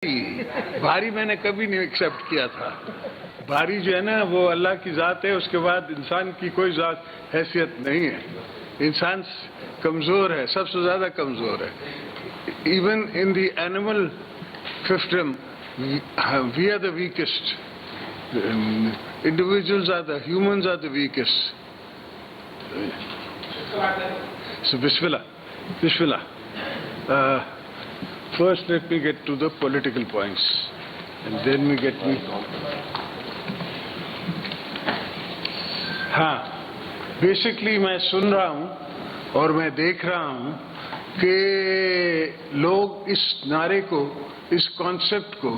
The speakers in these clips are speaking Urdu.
بھاری میں نے کبھی نہیں ایکسیپٹ کیا تھا. بھاری جو ہے نا وہ اللہ کی ذات ہے, اس کے بعد انسان کی کوئی ذات حیثیت نہیں ہے. انسان کمزور ہے, سب سے زیادہ کمزور ہے. Even in the animal system we are the weakest. Individuals are the humans are the weakest. So Bismillah. First let me get to the political points and then we get me. ہاں, بیسکلی میں سن رہا ہوں اور میں دیکھ رہا ہوں کہ لوگ اس نعرے کو, اس کانسیپٹ کو,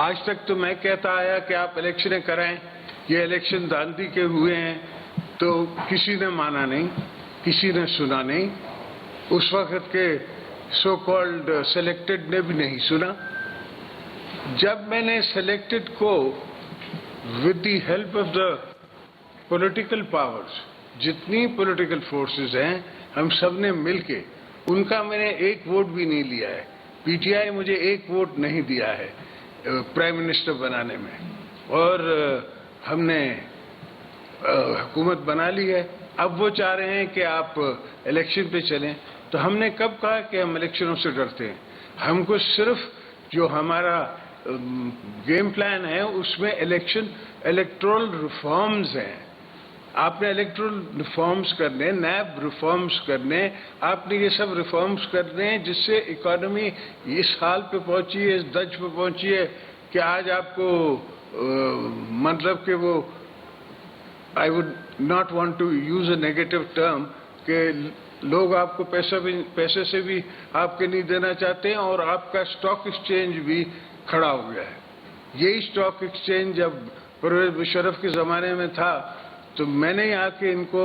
آج تک تو میں کہتا آیا کہ آپ الیکشنیں کرائیں, یہ الیکشن دھاندلی کے ہوئے ہیں, تو کسی نے مانا نہیں, کسی نے سنا نہیں. اس وقت کے سو کالڈ سلیکٹڈ نے بھی نہیں سنا. جب میں نے سلیکٹڈ کو with the help of the political powers, جتنی پولیٹیکل فورسز ہیں ہم سب نے مل کے, ان کا میں نے ایک ووٹ بھی نہیں لیا ہے. پی ٹی آئی مجھے ایک ووٹ نہیں دیا ہے پرائم منسٹر بنانے میں, اور ہم نے حکومت بنا لی ہے. اب وہ چاہ رہے ہیں کہ آپ الیکشن پہ چلیں, تو ہم نے کب کہا کہ ہم الیکشنوں سے ڈرتے ہیں؟ ہم کو صرف جو ہمارا گیم پلان ہے اس میں الیکٹرل ریفارمز ہیں. آپ نے الیکٹرل ریفارمز کرنے, نیب ریفارمز کرنے, آپ نے یہ سب ریفارمز کرنے جس سے اکانومی اس حال پہ پہنچی ہے, اس درج پہ پہنچی ہے کہ آج آپ کو مطلب کہ وہ I would not want to use a negative term کہ لوگ آپ کو پیسے سے بھی آپ کے نہیں دینا چاہتے ہیں, اور آپ کا اسٹاک ایکسچینج بھی کھڑا ہو گیا ہے. یہی اسٹاک ایکسچینج جب پرویز مشرف کے زمانے میں تھا تو میں نے آ کے ان کو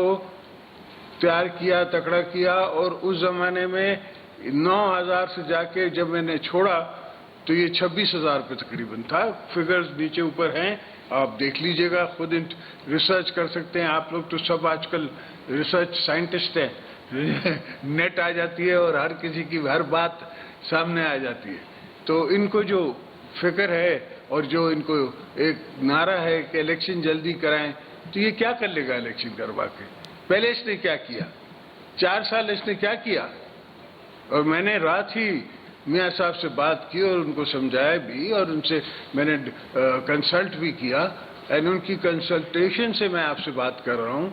تیار کیا, تکڑا کیا, اور اس زمانے میں 9,000 سے جا کے جب میں نے چھوڑا تو یہ 26,000 پہ تقریباً تھا. فگرز نیچے اوپر ہیں, آپ دیکھ لیجئے گا, خود ریسرچ کر سکتے ہیں. آپ لوگ تو سب آج کل ریسرچ سائنٹسٹ ہیں, نیٹ آ جاتی ہے اور ہر کسی کی ہر بات سامنے آ جاتی ہے. تو ان کو جو فکر ہے اور جو ان کو ایک نعرہ ہے کہ الیکشن جلدی کرائیں, تو یہ کیا کر لے گا الیکشن کروا کے؟ پہلے اس نے کیا کیا؟ 4 سال اس نے کیا کیا؟ اور میں نے رات ہی میاں صاحب سے بات کی اور ان کو سمجھایا بھی, اور ان سے میں نے کنسلٹ بھی کیا. اور ان کی کنسلٹیشن سے میں آپ سے بات کر رہا ہوں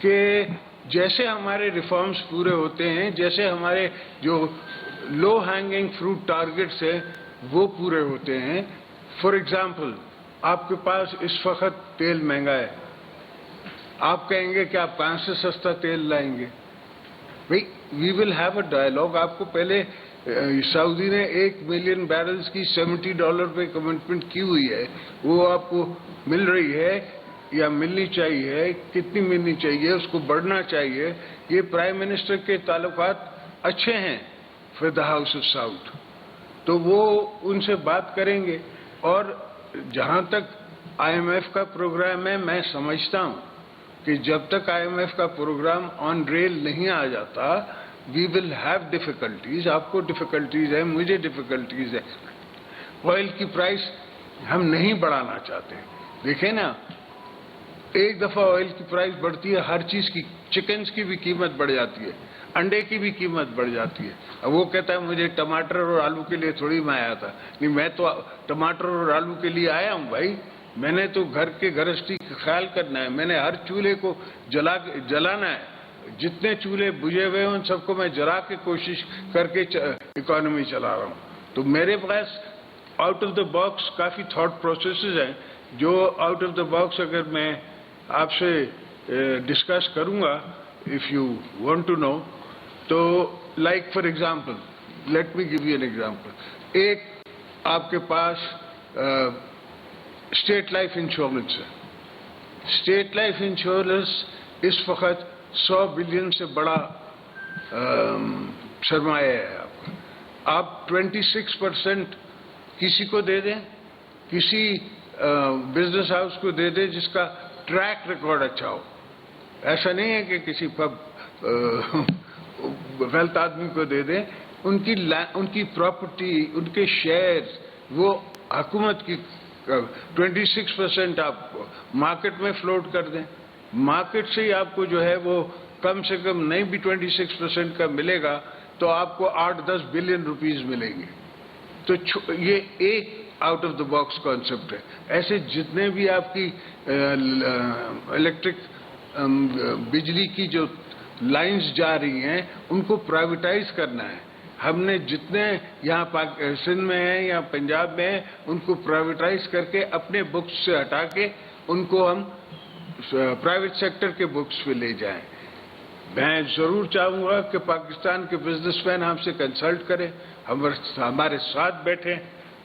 کہ جیسے ہمارے ریفارمز پورے ہوتے ہیں, جیسے ہمارے جو لو ہینگنگ فروٹ ٹارگٹس ہیں وہ پورے ہوتے ہیں. فار ایگزامپل, آپ کے پاس اس وقت تیل مہنگا ہے, آپ کہیں گے کہ آپ کہاں سے سستا تیل لائیں گے؟ بھئی وی ول ہیو اے ڈائلاگ. آپ کو پہلے سعودی نے 1 ملین بیرلز کی $70 پہ کمٹمنٹ کی ہوئی ہے, وہ آپ کو مل رہی ہے یا ملنی چاہیے؟ کتنی ملنی چاہیے؟ اس کو بڑھنا چاہیے. یہ پرائم منسٹر کے تعلقات اچھے ہیں with the house of south, تو وہ ان سے بات کریں گے. اور جہاں تک IMF کا پروگرام ہے, میں سمجھتا ہوں کہ جب تک IMF کا پروگرام آن ریل نہیں آ جاتا وی ول ہیو ڈیفیکلٹیز. آپ کو ڈیفیکلٹیز ہیں, مجھے ڈیفیکلٹیز ہیں. آئل کی پرائس ہم نہیں بڑھانا چاہتے. دیکھیں نا, ایک دفعہ آئل کی پرائس بڑھتی ہے, ہر چیز کی, چکنز کی بھی قیمت بڑھ جاتی ہے, انڈے کی بھی قیمت بڑھ جاتی ہے. اب وہ کہتا ہے مجھے ٹماٹر اور آلو کے لیے تھوڑی میں آیا تھا. نہیں, میں تو ٹماٹر اور آلو کے لیے آیا ہوں بھائی. میں نے تو گھر کے گرہستی کا خیال کرنا ہے. میں نے ہر چولہے کو جلانا ہے. جتنے چولہے بجھے ہوئے ہیں ان سب کو میں جلا کے کوشش کر کے اکانومی چلا رہا ہوں. تو میرے pass out of the box coffee thought processes ہیں, جو آؤٹ آف دا باکس اگر میں آپ سے ڈسکس کروں گا, if you want to know, تو like for example, let me give you an example. ایک آپ کے پاس اسٹیٹ لائف انشورنس ہے. اسٹیٹ لائف انشورنس اس وقت 100 بلین سے بڑا سرمایہ ہے آپ کا. آپ 26% کسی کو دے دیں, کسی بزنس ہاؤس کو دے دیں جس کا ٹریک ریکارڈ اچھا ہو. ایسا نہیں ہے کہ کسی غلط آدمی کو دے دیں. ان کی پراپرٹی, ان کے شیئرز, وہ حکومت کی 26% آپ مارکیٹ میں فلوٹ کر دیں. مارکیٹ سے ہی آپ کو جو ہے وہ کم سے کم نہیں بھی 26% کا ملے گا تو آپ کو 8-10 بلین روپیز ملیں گے. تو یہ ایک out of the box concept ہے. ایسے جتنے بھی آپ کی الیکٹرک بجلی کی جو لائنز جا رہی ہیں ان کو پرائیویٹائز کرنا ہے. ہم نے جتنے یہاں سندھ میں ہیں یا پنجاب میں ہیں ان کو پرائیویٹائز کر کے اپنے بکس سے ہٹا کے ان کو ہم پرائیویٹ سیکٹر کے بکس پہ لے جائیں. میں ضرور چاہوں گا کہ پاکستان کے بزنس مین ہم سے کنسلٹ کریں, ہمارے ساتھ بیٹھیں,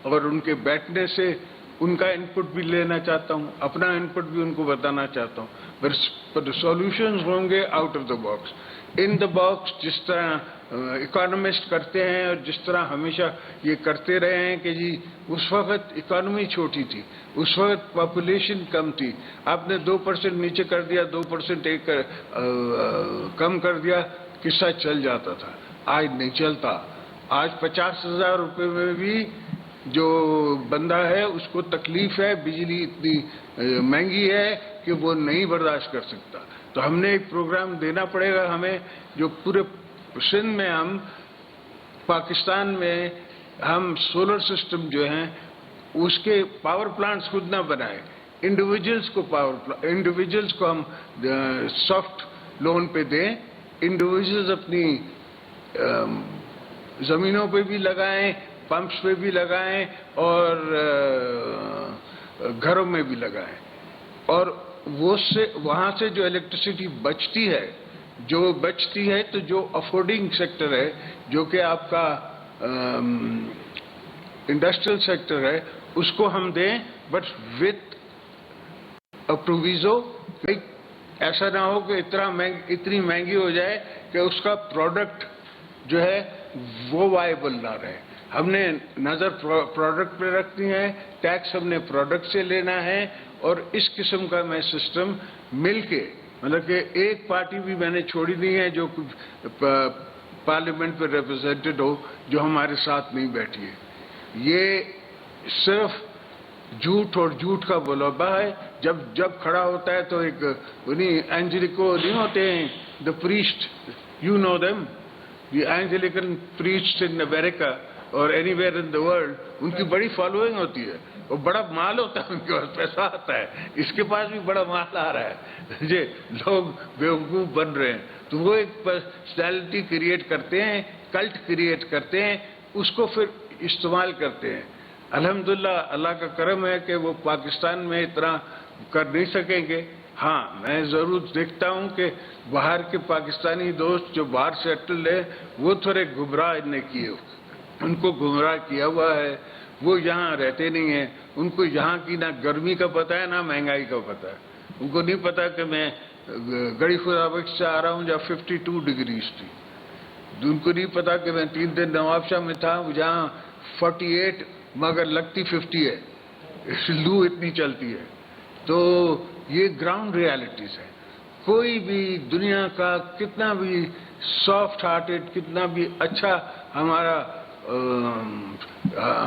اور ان کے بیٹھنے سے ان کا انپٹ بھی لینا چاہتا ہوں, اپنا انپٹ بھی ان کو بتانا چاہتا ہوں. پر سولوشنز ہوں گے out of the box. In the box جس طرح اکانومسٹ کرتے ہیں اور جس طرح ہمیشہ یہ کرتے رہے ہیں کہ جی اس وقت اکانومی چھوٹی تھی, اس وقت پاپولیشن کم تھی, آپ نے 2% نیچے کر دیا, 2% کم کر دیا, قصہ چل جاتا تھا. آج نہیں چلتا. آج 50,000 روپے میں بھی جو بندہ ہے اس کو تکلیف ہے, بجلی اتنی مہنگی ہے کہ وہ نہیں برداشت کر سکتا. تو ہم نے ایک پروگرام دینا پڑے گا ہمیں, جو پورے سندھ میں ہم پاکستان میں ہم سولر سسٹم جو ہیں اس کے پاور پلانٹس خود نہ بنائیں, انڈیویجولز کو ہم سافٹ لون پہ دیں, انڈیویجولز اپنی زمینوں پہ بھی لگائیں, پمپس پہ بھی لگائیں اور گھروں میں بھی لگائیں. اور وہاں سے جو الیکٹریسٹی بچتی ہے تو جو افورڈنگ سیکٹر ہے جو کہ آپ کا انڈسٹریل سیکٹر ہے اس کو ہم دیں, بٹ وتھ پروویزو. ایسا نہ ہو کہ اتنی مہنگی ہو جائے کہ اس کا پروڈکٹ جو ہے وہ وائبل نہ رہے. ہم نے نظر پروڈکٹ پہ رکھنی ہے, ٹیکس ہم نے پروڈکٹ سے لینا ہے, اور اس قسم کا میں سسٹم مل کے, مطلب کہ ایک پارٹی بھی میں نے چھوڑی نہیں ہے جو پارلیمنٹ پہ ریپرزینٹڈ ہو جو ہمارے ساتھ نہیں بیٹھی ہے. یہ صرف جھوٹ اور جھوٹ کا بولابا ہے. جب کھڑا ہوتا ہے تو ایک اینجلیکو نہیں ہوتے ہیں, the priest, you know them, the Anglican priest in امریکہ اور anywhere in the world, ان کی بڑی فالوئنگ ہوتی ہے اور بڑا مال ہوتا ہے, ان کے پاس پیسہ آتا ہے. اس کے پاس بھی بڑا مال آ رہا ہے, یہ لوگ بیوقوف بن رہے ہیں. تو وہ ایک پرسنالٹی کریٹ کرتے ہیں, کلٹ کریٹ کرتے ہیں, اس کو پھر استعمال کرتے ہیں. الحمدللہ اللہ کا کرم ہے کہ وہ پاکستان میں اتنا کر نہیں سکیں گے. ہاں میں ضرور دیکھتا ہوں کہ باہر کے پاکستانی دوست جو باہر سیٹل ہیں وہ تھوڑے گمراہ نے کیے, ان کو گمراہ کیا ہوا ہے. وہ یہاں رہتے نہیں ہیں, ان کو یہاں کی نہ گرمی کا پتہ ہے نہ مہنگائی کا پتہ ہے. ان کو نہیں پتا کہ میں گڑی خدا بخش سے آ رہا ہوں جہاں 52 ڈگریز تھی. ان کو نہیں پتا کہ میں 3 دن نواب شاہ میں تھا جہاں 48 مگر لگتی 50 ہے, لو اتنی چلتی ہے. تو یہ گراؤنڈ ریالٹیز ہے. کوئی بھی دنیا کا کتنا بھی سافٹ ہارٹڈ, کتنا بھی اچھا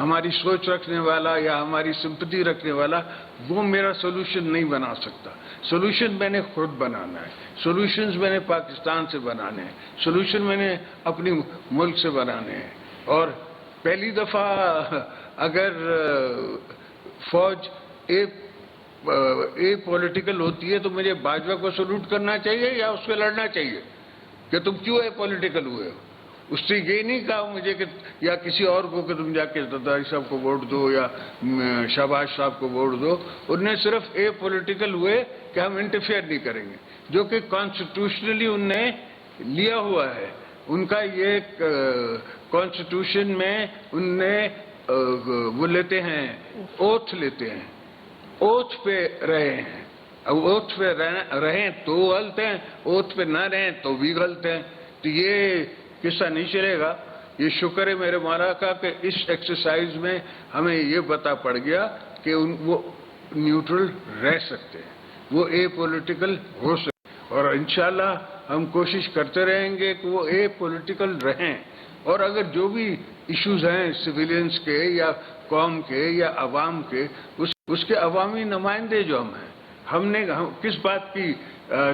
ہماری سوچ رکھنے والا یا ہماری سمپتی رکھنے والا, وہ میرا سولوشن نہیں بنا سکتا. سولوشن میں نے خود بنانا ہے, سولوشنز میں نے پاکستان سے بنانے ہیں, سولوشن میں نے اپنی ملک سے بنانے ہیں. اور پہلی دفعہ اگر فوج پولیٹیکل ہوتی ہے تو مجھے باجوہ کو سلوٹ کرنا چاہیے یا اس پہ لڑنا چاہیے کہ تم کیوں پولیٹیکل ہوئے ہو. اس سے یہ نہیں کہا مجھے کہ یا کسی اور کو کہ تم جا کے زرداری صاحب کو ووٹ دو یا شہباز صاحب کو ووٹ دو. انہوں نے صرف پولیٹیکل ہوئے کہ ہم انٹرفیئر نہیں کریں گے, جو کہ کانسٹیٹیوشنلی ان نے لیا ہوا ہے. ان کا یہ کانسٹیٹیوشن میں ان نے وہ لیتے ہیں, اوتھ لیتے ہیں, اوتھ پہ رہے ہیں. اب اوتھ پہ رہیں تو غلط ہیں, اوتھ پہ نہ رہیں تو بھی غلط ہیں. تو یہ قصہ نہیں چلے گا. یہ شکر ہے میرے مولا کا کہ اس ایکسرسائز میں ہمیں یہ پتہ پڑ گیا کہ وہ نیوٹرل رہ سکتے ہیں, وہ پولیٹیکل ہو سکتے ہیں, اور انشاءاللہ ہم کوشش کرتے رہیں گے کہ وہ پولیٹیکل رہیں. اور اگر جو بھی ایشوز ہیں سویلینز کے یا قوم کے یا عوام کے اس کے عوامی نمائندے جو ہم ہیں، ہم کس بات کی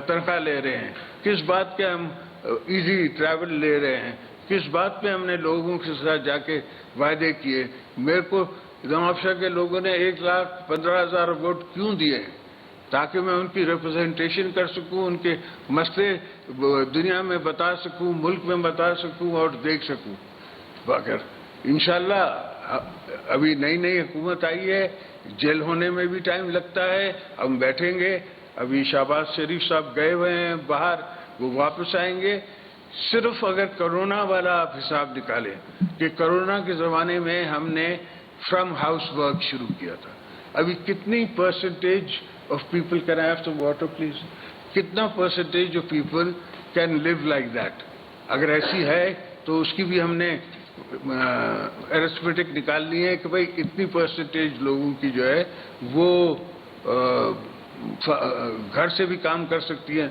تنخواہ لے رہے ہیں، کس بات کے ہم ایزی ٹریول لے رہے ہیں، کس بات پہ ہم نے لوگوں کے ساتھ جا کے وعدے کیے. میرے کو نواب شاہ کے لوگوں نے 1,15,000 ووٹ کیوں دیے ہیں؟ تاکہ میں ان کی ریپرزنٹیشن کر سکوں، ان کے مسئلے دنیا میں بتا سکوں، ملک میں بتا سکوں اور دیکھ سکوں. اگر انشاءاللہ ابھی نئی حکومت آئی ہے، جیل ہونے میں بھی ٹائم لگتا ہے، ہم بیٹھیں گے. ابھی شہباز شریف صاحب گئے ہوئے ہیں باہر، وہ واپس آئیں گے. صرف اگر کرونا والا آپ حساب نکالیں کہ کرونا کے زمانے میں ہم نے فرام ہاؤس ورک شروع کیا تھا، ابھی کتنی percentage of people can I have some water please, کتنا percentage of people can live like that? اگر ایسی ہے تو اس کی بھی ہم نے ایرتھمیٹک نکالنی ہے کہ بھئی اتنی پرسنٹیج لوگوں کی جو ہے وہ گھر سے بھی کام کر سکتی ہیں.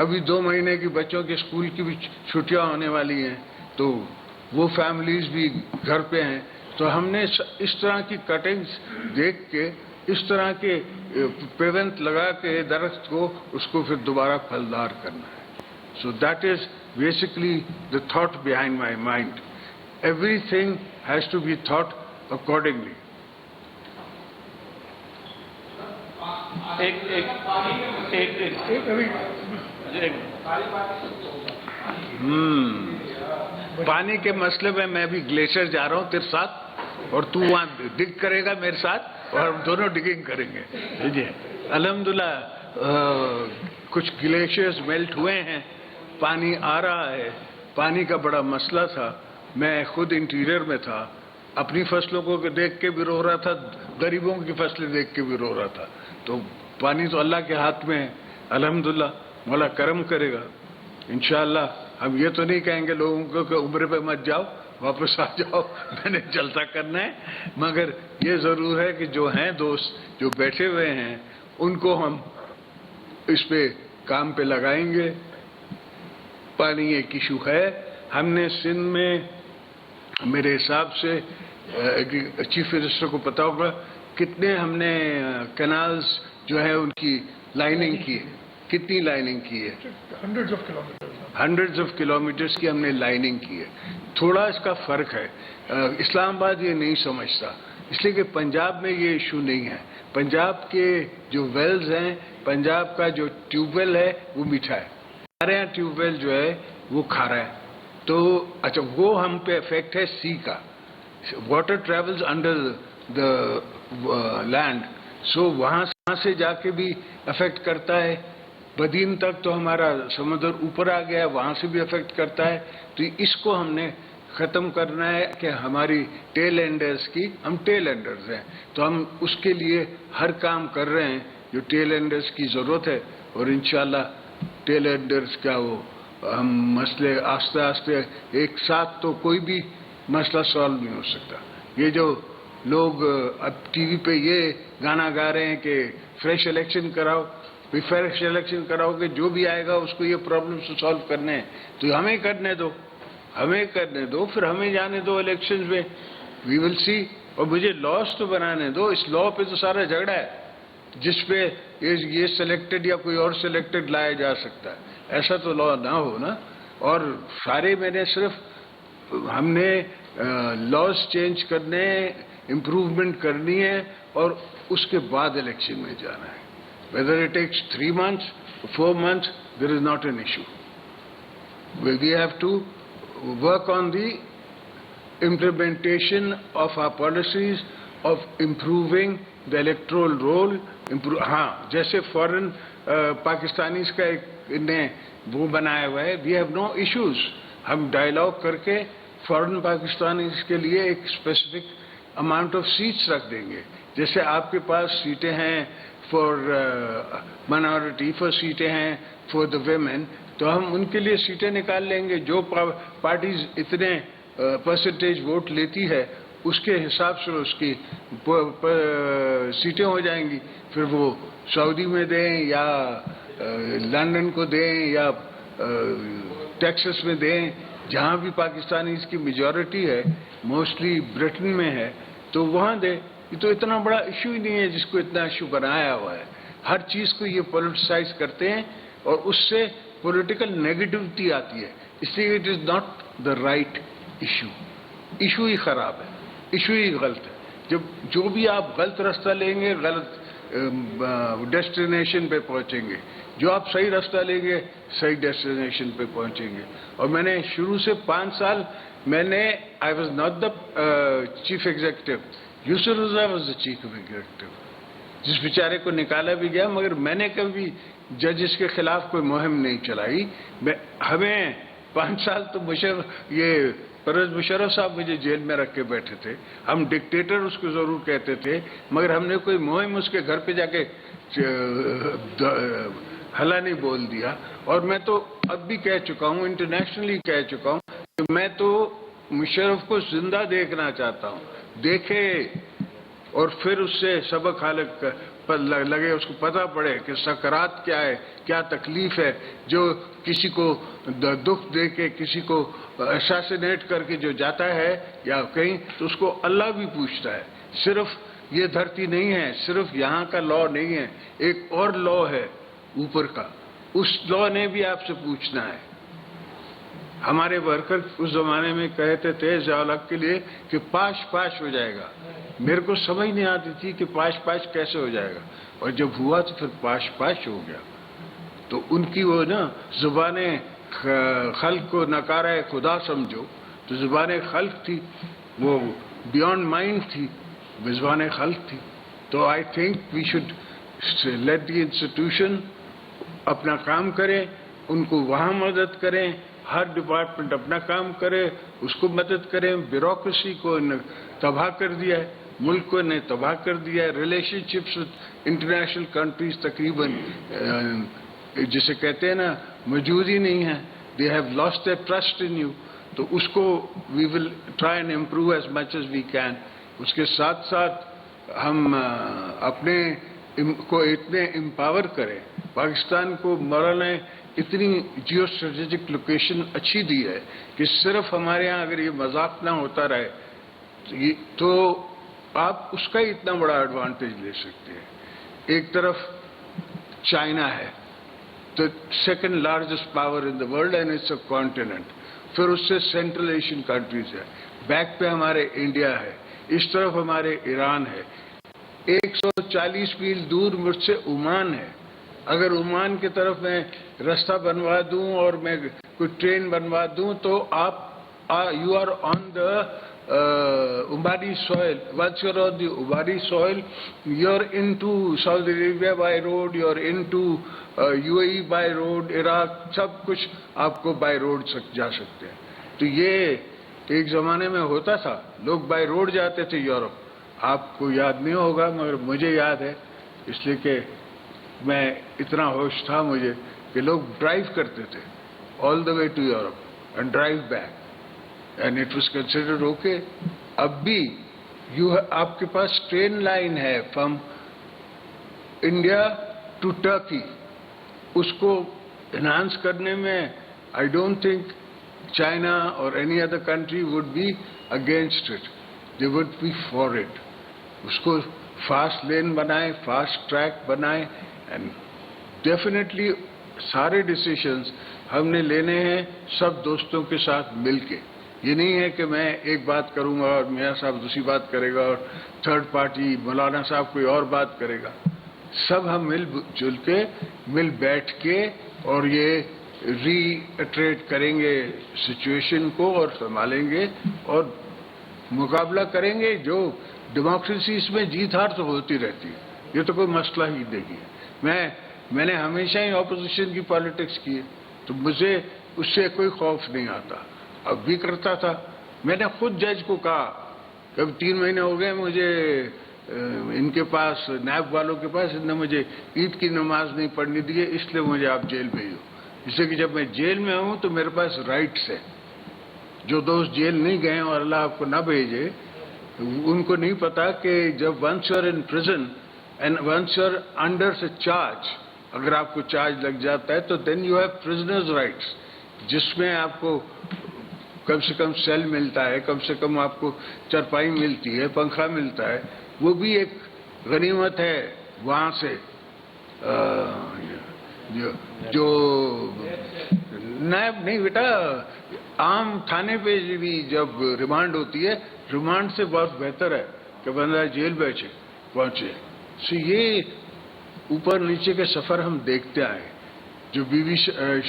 ابھی 2 مہینے کی بچوں کے اسکول کی بھی چھٹیاں ہونے والی ہیں، تو وہ فیملیز بھی گھر پہ ہیں. تو ہم نے اس طرح کی کٹنگز دیکھ کے، اس طرح کے پیونت لگا کے درخت کو اس کو پھر دوبارہ پھلدار کرنا ہے. So that is basically the thought behind my mind. Everything has to be thought accordingly. پانی کے مسئلے میں میں بھی گلیشیئر جا رہا ہوں تیرے ساتھ، اور تو وہاں ڈگ کرے گا میرے ساتھ، اور ہم دونوں ڈگنگ کریں گے. جی الحمدللہ کچھ گلیشیئرز میلٹ ہوئے ہیں، پانی آ رہا ہے. پانی کا بڑا مسئلہ تھا. میں خود انٹیریئر میں تھا، اپنی فصلوں کو دیکھ کے بھی رو رہا تھا، غریبوں کی فصلیں دیکھ کے بھی رو رہا تھا. تو پانی تو اللہ کے ہاتھ میں ہے، الحمدللہ مولا کرم کرے گا انشاءاللہ. ہم یہ تو نہیں کہیں گے لوگوں کو کہ عمرے پہ مت جاؤ، واپس آ جاؤ، میں نے جلسہ کرنا ہے. مگر یہ ضرور ہے کہ جو ہیں دوست جو بیٹھے ہوئے ہیں ان کو ہم اس پہ کام پہ لگائیں گے. پانی ایک ایشو ہے. ہم نے سندھ میں میرے حساب سے چیف منسٹر کو پتا ہوگا کتنے ہم نے کینالز جو ہے ان کی لائننگ کی ہے. کتنی لائننگ کی ہے؟ ہنڈریڈز آف کلومیٹرز کی ہم نے لائننگ کی ہے. تھوڑا اس کا فرق ہے. اسلام آباد یہ نہیں سمجھتا، اس لیے کہ پنجاب میں یہ ایشو نہیں ہے. پنجاب کے جو ویلز ہیں، پنجاب کا جو ٹیوب ویل ہے وہ میٹھا ہے. ہمارے یہاں ٹیوب ویل جو ہے وہ کھارا ہے. تو اچھا وہ ہم پہ افیکٹ ہے سی کا. Water travels under the land, so وہاں سے جا کے بھی افیکٹ کرتا ہے. بدین تک تو ہمارا سمندر اوپر آ گیا ہے، وہاں سے بھی افیکٹ کرتا ہے. تو اس کو ہم نے ختم کرنا ہے کہ ہماری ٹیل اینڈرز کی، ہم ٹیل اینڈرز ہیں تو ہم اس کے لیے ہر کام کر رہے ہیں جو ٹیل اینڈرز کی ضرورت ہے. اور انشاءاللہ ٹیل اینڈرز کا وہ ہم مسئلے آہستہ آہستہ ایک ساتھ تو کوئی بھی مسئلہ سالو نہیں ہو سکتا. یہ جو لوگ اب ٹی وی پہ یہ گانا گا رہے ہیں کہ فریش الیکشن کراؤ، فریش الیکشن کراؤ کہ جو بھی آئے گا اس کو یہ پرابلمس سالو کرنے ہیں، تو ہمیں کرنے دو، پھر ہمیں جانے دو الیکشنز میں، وی ول سی. اور مجھے لاس تو بنانے دو. اس لا پہ تو سارا جھگڑا ہے جس پہ یہ سلیکٹڈ یا کوئی اور سلیکٹڈ لایا جا سکتا ہے. ایسا تو لا نہ ہو نا. اور سارے میں نے صرف ہم نے لاز چینج کرنے، امپروومنٹ کرنی ہے اور اس کے بعد الیکشن میں جانا ہے. Whether it takes 3 months, 4 months, there is not an issue. We have to work on the implementation of our policies of improving the electoral role. ہاں جیسے فورن پاکستانیز کا ایک نے وہ بنایا ہوا ہے، we have no issues. ہم ڈائلاگ کر کے فورن پاکستانیز کے لیے ایک اسپیسیفک اماؤنٹ آف سیٹس رکھ دیں گے. جیسے آپ کے پاس سیٹیں ہیں فار مائنورٹی، فار سیٹیں ہیں فار دا ویمن، تو ہم ان کے لیے سیٹیں نکال لیں گے. جو پارٹیز اتنے پرسنٹیج ووٹ لیتی ہے اس کے حساب سے اس کی سیٹیں ہو جائیں گی. پھر وہ سعودی میں دیں یا لندن کو دیں یا ٹیکسس میں دیں، جہاں بھی پاکستانی اس کی میجورٹی ہے. موسٹلی برٹن میں ہے تو وہاں دے. یہ تو اتنا بڑا ایشو ہی نہیں ہے جس کو اتنا ایشو بنایا ہوا ہے. ہر چیز کو یہ پولیٹیسائز کرتے ہیں اور اس سے پولیٹیکل نیگیٹیوٹی آتی ہے. اس لیے it is not the right issue. Issue ہی خراب ہے, ایشو ہی غلط ہے. جو بھی آپ غلط راستہ لیں گے غلط ڈیسٹینیشن پہ پہنچیں گے. جو آپ صحیح راستہ لیں گے صحیح ڈیسٹینیشن پہ پہنچیں گے. اور میں نے شروع سے 5 سال I was not the chief executive. Yousaf Raza was the chief executive, جس بیچارے کو نکالا بھی گیا, مگر میں نے کبھی ججز کے خلاف کوئی مہم نہیں چلائی. ہمیں 5 سال تو پرویز مشرف صاحب مجھے جیل میں رکھ کے بیٹھے تھے. ہم ڈکٹیٹر اس کو ضرور کہتے تھے, مگر ہم نے کوئی مہم اس کے گھر پہ جا کے ہلا نہیں بول دیا. اور میں تو اب بھی کہہ چکا ہوں, انٹرنیشنلی کہہ چکا ہوں کہ میں تو مشرف کو زندہ دیکھنا چاہتا ہوں. دیکھے اور پھر اس سے سبق حالت لگے, اس کو پتہ پڑے کہ سکرات کیا ہے, کیا تکلیف ہے. جو کسی کو دکھ دے کے کسی کو اساسینیٹ کر کے جو جاتا ہے یا کہیں, تو اس کو اللہ بھی پوچھتا ہے. صرف یہ دھرتی نہیں ہے, صرف یہاں کا لا نہیں ہے, ایک اور لا ہے اوپر کا. اس لا نے بھی آپ سے پوچھنا ہے. ہمارے ورکر اس زمانے میں کہتے تھے ضیاء الحق کے لیے کہ پاش پاش ہو جائے گا. میرے کو سمجھ نہیں آتی تھی کہ پاش پاش کیسے ہو جائے گا, اور جب ہوا تو پھر پاش پاش ہو گیا. تو ان کی وہ زبان خلق کو نکارہ خدا سمجھو, تو زبان خلق تھی, وہ بیانڈ مائنڈ تھی, زبان خلق تھی. تو I think we should let the institution اپنا کام کرے, ان کو وہاں مدد کریں. ہر ڈپارٹمنٹ اپنا کام کرے, اس کو مدد کریں. بیوروکریسی کو تباہ کر دیا ہے, ملک کو نے تباہ کر دیا ہے. Relationships with international countries تقریباً جسے کہتے ہیں نا موجود ہی نہیں ہے. They have lost their trust in you. تو اس کو we will try and improve as much as we can. اس کے ساتھ ساتھ ہم اپنے کو اتنے امپاور کریں. پاکستان کو مولانا نے اتنی جیو اسٹریٹجک لوکیشن اچھی دی ہے کہ صرف ہمارے ہاں اگر یہ مذاق نہ ہوتا رہے تو آپ اس کا ہی اتنا بڑا ایڈوانٹیج لے سکتے ہیں. ایک طرف چائنا ہے, the second largest power in the world and it's a continent. پھر اس سے سینٹرل ایشین کنٹریز ہے, بیک پہ ہمارے انڈیا ہے, اس طرف ہمارے ایران ہے. 140 میل دور مجھ سے عمان ہے. اگر عمان کی طرف میں راستہ بنوا دوں اور میں کوئی ٹرین بنوا دوں تو آپ you are on the Umari soil. Once you're on the Umari soil, you're into Saudi Arabia by road, you're into UAE by road, Iraq, سب کچھ آپ کو بائی روڈ جا سکتے ہیں. تو یہ ایک زمانے میں ہوتا تھا, لوگ بائی روڈ جاتے تھے یورپ. آپ کو یاد نہیں ہوگا مگر مجھے یاد ہے, اس لیے کہ میں اتنا ہوش تھا مجھے کہ لوگ ڈرائیو کرتے تھے all the way to Europe and drive back. And it was considered okay. اب بھی آپ کے پاس ٹرین لائن ہے فرام انڈیا ٹو ٹرکی. اس کو انہانس کرنے میں آئی ڈونٹ تھنک چائنا اور any other country would be against it. They would be for it. اس کو فاسٹ لین بنائے, فاسٹ ٹریک بنائے. اینڈ ڈیفینیٹلی سارے ڈیسیشنز ہم نے لینے ہیں سب دوستوں کے ساتھ مل کے. یہ نہیں ہے کہ میں ایک بات کروں گا اور میاں صاحب دوسری بات کرے گا اور تھرڈ پارٹی مولانا صاحب کوئی اور بات کرے گا. سب ہم مل جل کے مل بیٹھ کے اور یہ ری اٹریٹ کریں گے سچویشن کو اور سنبھالیں گے اور مقابلہ کریں گے. جو ڈیموکریسی اس میں جیت ہار تو ہوتی رہتی ہے, یہ تو کوئی مسئلہ ہی نہیں ہے. میں نے ہمیشہ ہی اپوزیشن کی پالیٹکس کی ہے تو مجھے اس سے کوئی خوف نہیں آتا. اب بھی کرتا تھا. میں نے خود جج کو کہا کہ اب 3 مہینے ہو گئے مجھے ان کے پاس نیب والوں کے پاس, انہوں نے مجھے عید کی نماز نہیں پڑھنی دی ہے, اس لیے مجھے آپ جیل بھیجو. اس لیے کہ جب میں جیل میں ہوں تو میرے پاس رائٹس ہے. جو دوست جیل نہیں گئے اور اللہ آپ کو نہ بھیجے ان کو نہیں پتا کہ جب once you are in prison and once you are under a charge, اگر آپ کو چارج لگ جاتا ہے تو then you have prisoners rights, جس میں آپ کو کم سے کم سیل ملتا ہے، کم سے کم آپ کو چرپائی ملتی ہے، پنکھا ملتا ہے، وہ بھی ایک غنیمت ہے وہاں سے جو نائب نہیں بیٹا، عام تھانے پہ بھی جب ریمانڈ ہوتی ہے، ریمانڈ سے بہت بہتر ہے کہ بندہ جیل پہنچے. سو یہ اوپر نیچے کے سفر ہم دیکھتے آئے. جو بیوی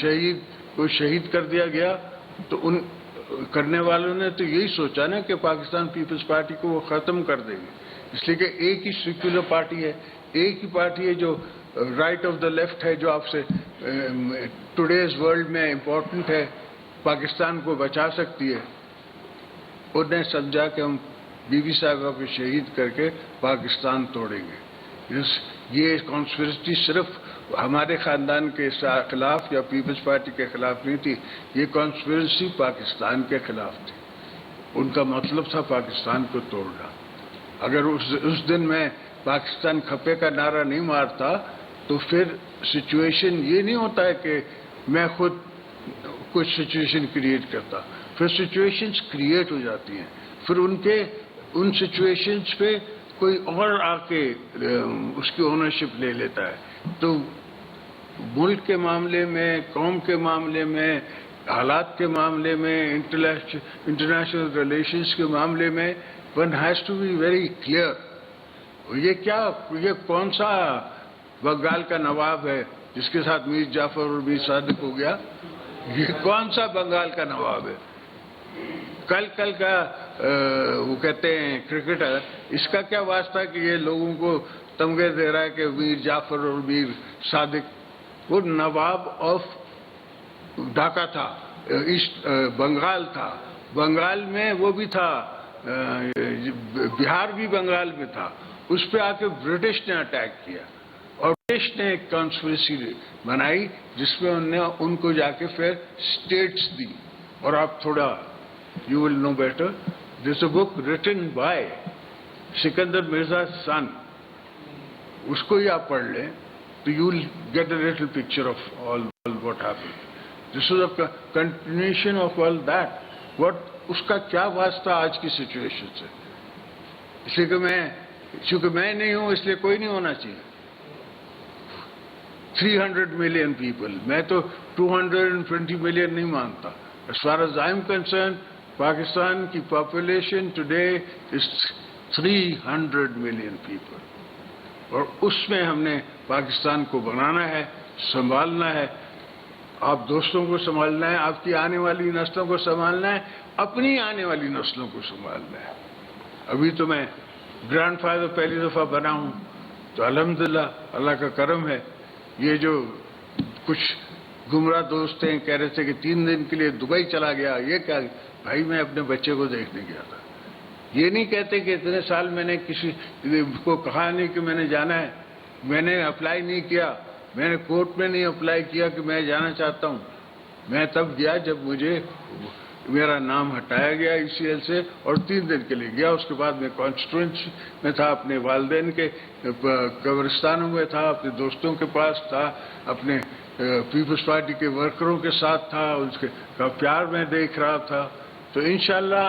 شہید کو شہید کر دیا گیا تو ان کرنے والوں نے تو یہی سوچا نا کہ پاکستان پیپلز پارٹی کو وہ ختم کر دیں گے، اس لیے کہ ایک ہی سیکولر پارٹی ہے، ایک ہی پارٹی ہے جو رائٹ آف دا لیفٹ ہے، جو آپ سے ٹوڈیز ورلڈ میں امپورٹنٹ ہے، پاکستان کو بچا سکتی ہے. انہوں نے سمجھا کہ ہم بی بی صاحبہ کو شہید کر کے پاکستان توڑیں گے. یہ کانسپریسی صرف ہمارے خاندان کے خلاف یا پیپلز پارٹی کے خلاف نہیں تھی، یہ کانسپریسی پاکستان کے خلاف تھی. ان کا مطلب تھا پاکستان کو توڑنا. اگر اس دن میں پاکستان کھپے کا نعرہ نہیں مارتا تو پھر سچویشن یہ نہیں ہوتا ہے کہ میں خود کچھ سچویشن کریٹ کرتا، پھر سچویشنز کریٹ ہو جاتی ہیں، پھر ان سچویشنز پہ کوئی اور آ کے اس کی اونرشپ لے لیتا ہے. تو ملک کے معاملے میں، قوم کے معاملے میں، حالات کے معاملے میں، انٹرنیشنل ریلیشنز کے معاملے میں one has to be very clear. یہ کون سا بنگال کا نواب ہے جس کے ساتھ میر جعفر اور میر صادق ہو گیا؟ یہ کون سا بنگال کا نواب ہے؟ کل کا وہ کہتے ہیں کرکٹر، اس کا کیا واسطہ کہ یہ لوگوں کو تمغے دے رہا ہے کہ میر جعفر اور میر صادق؟ وہ نواب آف ڈھاکہ تھا، ایسٹ بنگال تھا. بنگال میں وہ بھی تھا، بہار بھی بنگال میں تھا. اس پہ آ کے برٹش نے اٹیک کیا اور برٹش نے ایک کانسپریسی بنائی جس میں انہوں نے ان کو جا کے پھر اسٹیٹس دی. اور آپ تھوڑا you will know better. There's a book written by Sikandar Mirza's son. اس کو ہی آپ پڑھ لیں تو you will get a little picture of all what happened. This is a continuation of all that. اس کا کیا واسطہ آج کی سچویشن سے؟ اس لیے کہ چونکہ میں نہیں ہوں اس لیے کوئی نہیں ہونا چاہیے. 300 million people. میں تو 220 million نہیں مانتا. As far as I'm concerned, Pakistan کی population today is 300 million people. اور اس میں ہم نے پاکستان کو بنانا ہے، سنبھالنا ہے. آپ دوستوں کو سنبھالنا ہے، آپ کی آنے والی نسلوں کو سنبھالنا ہے، اپنی آنے والی نسلوں کو سنبھالنا ہے. ابھی تو میں گرینڈ فادر پہلی دفعہ بنا ہوں تو الحمدللہ اللہ کا کرم ہے. یہ جو کچھ گمراہ دوست ہیں کہہ رہے تھے کہ 3 دن کے لیے دبئی چلا گیا، یہ کیا؟ بھائی میں اپنے بچے کو دیکھنے گیا تھا. یہ نہیں کہتے کہ اتنے سال میں نے کسی کو کہا نہیں کہ میں نے جانا ہے. میں نے اپلائی نہیں کیا، میں نے کورٹ میں نہیں اپلائی کیا کہ میں جانا چاہتا ہوں. میں تب گیا جب مجھے میرا نام ہٹایا گیا ECL سے اور 3 دن کے لیے گیا. اس کے بعد میں کانسٹیٹوئنسی میں تھا، اپنے والدین کے قبرستانوں میں تھا، اپنے دوستوں کے پاس تھا، اپنے پیپلز پارٹی کے ورکروں کے ساتھ تھا، اس کا پیار میں دیکھ رہا تھا. تو انشاءاللہ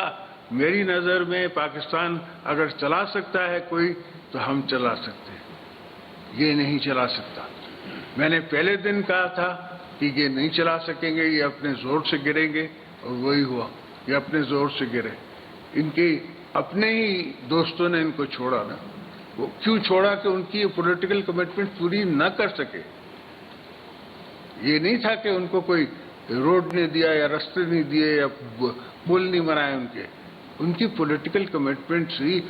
میری نظر میں پاکستان اگر چلا سکتا ہے کوئی تو ہم چلا سکتے ہیں. یہ نہیں چلا سکتا. میں نے پہلے دن کہا تھا کہ یہ نہیں چلا سکیں گے، یہ اپنے زور سے گریں گے، اور وہی ہوا. یہ اپنے زور سے گرے. ان کے اپنے ہی دوستوں نے ان کو چھوڑا نا. وہ کیوں چھوڑا؟ کہ ان کی پولیٹیکل کمٹمنٹ پوری نہ کر سکے. یہ نہیں تھا کہ ان کو کوئی روڈ نہیں دیا یا رستے نہیں دیے یا پل نہیں بنائے. ان کی پولیٹیکل کمٹمنٹ ہی.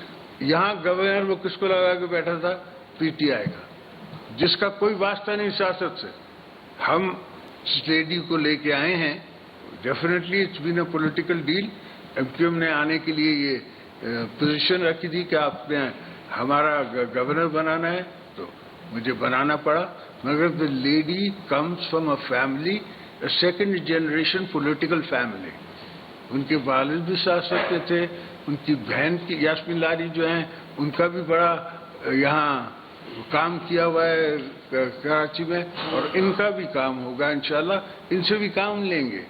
یہاں گورنر وہ کس کو لگا کے بیٹھا تھا؟ PTI کا، جس کا کوئی واسطہ نہیں سیاست سے. ہم اس لیڈی کو لے کے آئے ہیں. Definitely it's been a political deal. MQM نے آنے کے لیے یہ پوزیشن رکھی تھی کہ آپ نے ہمارا گورنر بنانا ہے تو مجھے بنانا پڑا. مگر the lady comes from a family, a second generation political family. ان کے والد بھی سیاست کے تھے. ان کی بہن کی یاسمین لاری جو ہیں ان کا بھی بڑا یہاں کام کیا ہوا ہے کراچی میں، اور ان کا بھی کام ہوگا انشاءاللہ. ان سے بھی کام لیں گے.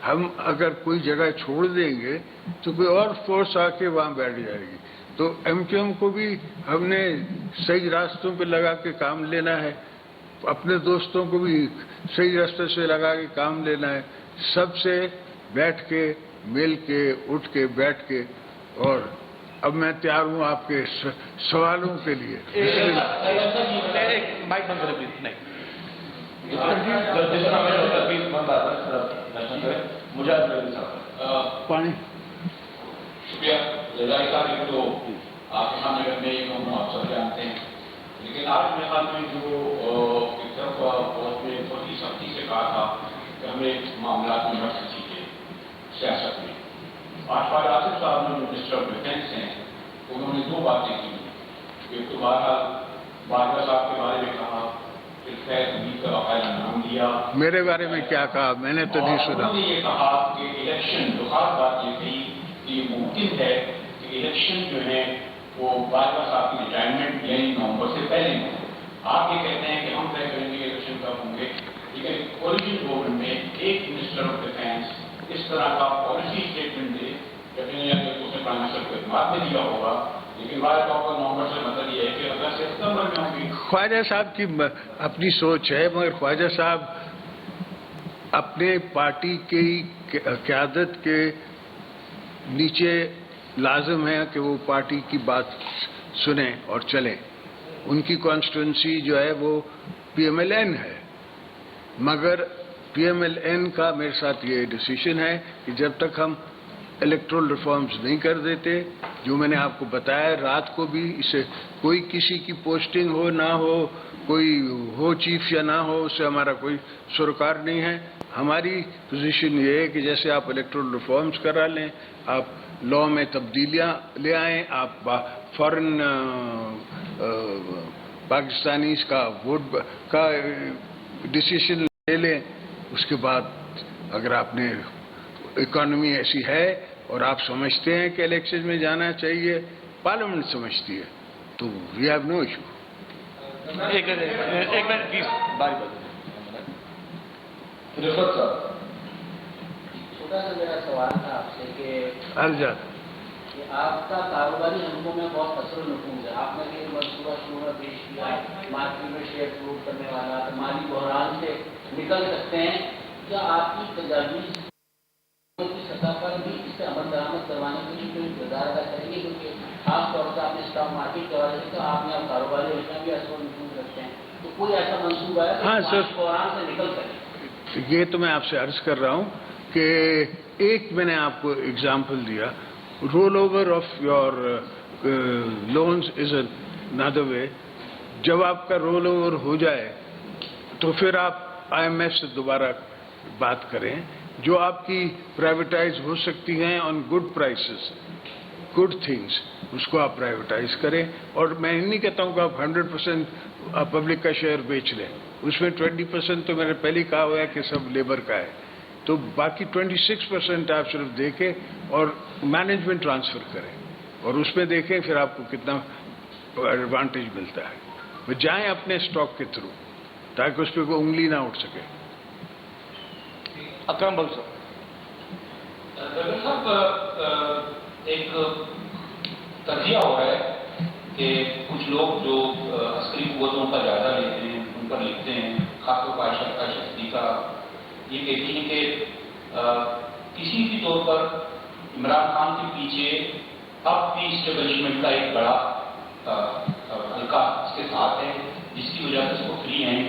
ہم اگر کوئی جگہ چھوڑ دیں گے تو کوئی اور فورس آ کے وہاں بیٹھ جائے گی. تو ایم کیو ایم کو بھی ہم نے صحیح راستوں پہ لگا کے کام لینا ہے, اپنے دوستوں کو بھی صحیح راستے سے لگا کے کام لینا ہے, سب سے بیٹھ کے مل کے اٹھ کے بیٹھ کے. اور اب میں تیار ہوں آپ کے سوالوں کے لیے. پانی شکریہ جزائر صاحب. ایک تو آپ کے سامنے میں یہ کہوں آپ سب جانتے ہیں, لیکن آج میرے خیال میں جو ایک طرف بہت میں بہت ہی سختی سے کہا تھا کہ ہمیں معاملات میں بڑھ چاہیے سیاست میں. آج فائر آصف صاحب نے جو منسٹر آف ڈیفینس ہیں انہوں نے دو باتیں کی. ایک تو بہرحال باجوہ صاحب کے بارے میں کہا, پھر خیر حمید کا باقاعدہ نام دیا. میرے بارے میں کیا کہا میں نے تو نہیں سنا. انہوں نے یہ کہا کہ الیکشن, جو خاص بات یہ کہی کہ یہ ممکن ہے کہ الیکشن جو ہے وہ باجوہ صاحب کی ریٹائرمنٹ یعنی نومبر سے پہلے ہوں. آپ یہ کہتے ہیں کہ ہم طے کریں گے الیکشن کب ہوں گے, لیکن اوریجنل گورنمنٹ میں ایک منسٹر آف ڈیفینس اس طرح کا پالیسی اسٹیٹمنٹ دے, اس نے پرائم منسٹر کو اعتماد میں دیا ہوگا, لیکن بھارت کا نومبر سے مطلب یہ ہے کہ اگر ستمبر میں ہوں گی. خواجہ صاحب کی اپنی سوچ ہے, مگر خواجہ صاحب اپنے پارٹی کی قیادت کے نیچے لازم ہے کہ وہ پارٹی کی بات سنیں اور چلیں. ان کی کانسٹیٹوئنسی جو ہے وہ پی ایم ایل این ہے, مگر پی ایم ایل این کا میرے ساتھ یہ ڈیسیشن ہے کہ جب تک ہم الیکٹرل ریفارمز نہیں کر دیتے, جو میں نے آپ کو بتایا رات کو بھی, اسے کوئی کسی کی پوسٹنگ ہو نہ ہو, کوئی ہو چیف یا نہ ہو, اس سے ہمارا کوئی سروکار نہیں ہے. ہماری پوزیشن یہ ہے کہ جیسے آپ الیکٹرل ریفارمز کرا لیں, آپ لا میں تبدیلیاں لے آئیں, آپ فارن پاکستانیز کا ووٹ کا ڈیسیشن لے لیں. اس کے بعد اگر آپ نے اکانومی ایسی ہے اور آپ سمجھتے ہیں کہ الیکشن میں جانا چاہیے, پارلیمنٹ سمجھتی ہے, تو وی ہیو نو ایشو. ایک منٹ پلیز, رفت صاحب چھوٹا سا میرا سوال تھا آپ سے کہ آپ کا کاروباری حلقوں میں بہت اثر و نفوذ ہے. آپ نے یہ منصوبہ شعبہ پیش کیا, مارکیٹ میں شیئر فروٹ کرنے والا, مالی بحران سے نکل سکتے ہیں. کیا آپ کی تجاویز کی سطح پر بھی اس سے عمل درآمد کروانے کے لیے کوئی کردار ادا کریں گے, کیونکہ خاص طور سے آپ نے اسٹاک مارکیٹ کے حوالے سے تو آپ یہاں کاروباری حلقے بھی اثر و نفوذ رکھتے ہیں, تو کوئی ایسا منصوبہ ہے ہاں سر, بحران سے نکل سکے؟ یہ تو میں آپ سے عرض کر رہا ہوں کہ ایک میں نے آپ کو اگزامپل دیا, roll over of your loans is another way. جب آپ کا رول اوور ہو جائے تو پھر آپ آئی ایم ایف سے دوبارہ بات کریں, جو آپ کی پرائیویٹائز ہو سکتی ہیں on good prices, good things, اس کو آپ پرائیویٹائز کریں. اور میں نہیں کہتا ہوں کہ آپ 100% پبلک کا شیئر بیچ لیں, اس میں 20% تو میں نے پہلے کہا ہوا ہے کہ سب لیبر کا ہے, تو باقی 26% آپ صرف دیکھیں اور مینجمنٹ ٹرانسفر کریں, اور اس میں دیکھیں پھر آپ کو کتنا ایڈوانٹیج ملتا ہے. وہ جائیں اپنے اسٹاک کے تھرو تاکہ اس پہ کوئی انگلی نہ اٹھ سکے. اکرم بول صاحب. ڈاکٹر صاحب ایک تجزیہ ہو رہا ہے کہ کچھ لوگ جو عسکری قوتوں کا جائزہ لیتے ہیں, ان پر لکھتے ہیں, خاص طور پر عائشہ صدیقہ یہ کہتی ہیں کہ کسی بھی طور پر عمران خان کے پیچھے اب بھی اسٹیبلشمنٹ کا ایک بڑا حلقہ اس کے ساتھ ہے, جس کی وجہ سے اس کو فری ہینڈ